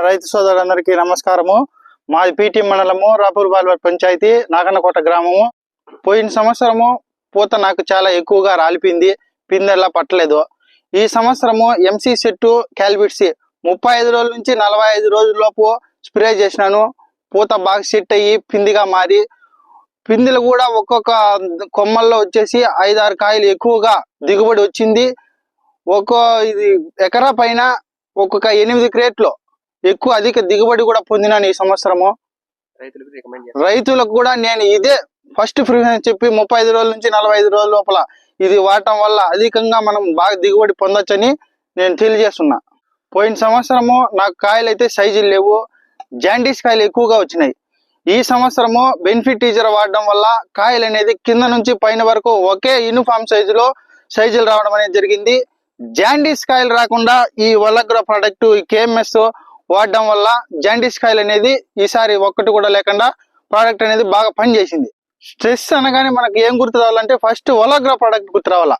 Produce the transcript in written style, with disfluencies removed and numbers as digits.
రైతు సోదరులందరికీ నమస్కారము. మాది పీటీ మండలము రాపూర్ బాల్వర్ పంచాయతీ నాగన్నకోట గ్రామము. పోయిన సంవత్సరము పూత నాకు చాలా ఎక్కువగా రాలిపోయింది, పిందెల్లా పట్టలేదు. ఈ సంవత్సరము ఎంసీ సెట్టు క్యాల్బిట్సి 35 రోజుల నుంచి 45 రోజుల లోపు స్ప్రే చేసినాను. పూత బాగా సెట్ అయ్యి పిందిగా మారి, పిందెలు కూడా ఒక్కొక్క కొమ్మల్లో వచ్చేసి 5-6 కాయలు ఎక్కువగా దిగుబడి వచ్చింది. ఇది ఎకరా పైన ఒక్కొక్క 8 క్రేట్లు ఎక్కువ అధిక దిగుబడి కూడా పొందినాను ఈ సంవత్సరము. రైతులకు కూడా నేను ఇదే ఫస్ట్ ప్రిఫరెన్స్ చెప్పి 35 రోజుల నుంచి 45 రోజుల లోపల ఇది వాడటం వల్ల అధికంగా మనం బాగా దిగుబడి పొందొచ్చని నేను తెలియజేస్తున్నా. పోయిన సంవత్సరము నాకు కాయలు అయితే సైజులు లేవు, జాండీస్ కాయలు ఎక్కువగా వచ్చినాయి. ఈ సంవత్సరము బెనిఫిట్ టీజర్ వాడడం వల్ల కాయలు అనేది కింద నుంచి పైన వరకు ఒకే యూనిఫామ్ సైజులు రావడం అనేది జరిగింది. జాండీస్ కాయలు రాకుండా ఈ వలగ్రో ప్రొడక్ట్ ఈ కేఎంఎస్ వాడడం వల్ల జాండీస్ కాయలు అనేది ఈసారి ఒక్కటి కూడా లేకుండా ప్రోడక్ట్ అనేది బాగా పనిచేసింది. స్ట్రెస్ అనగానే మనకి ఏం గుర్తు రావాలంటే ఫస్ట్ వలగ్రో ప్రొడక్ట్ గుర్తు రావాలా.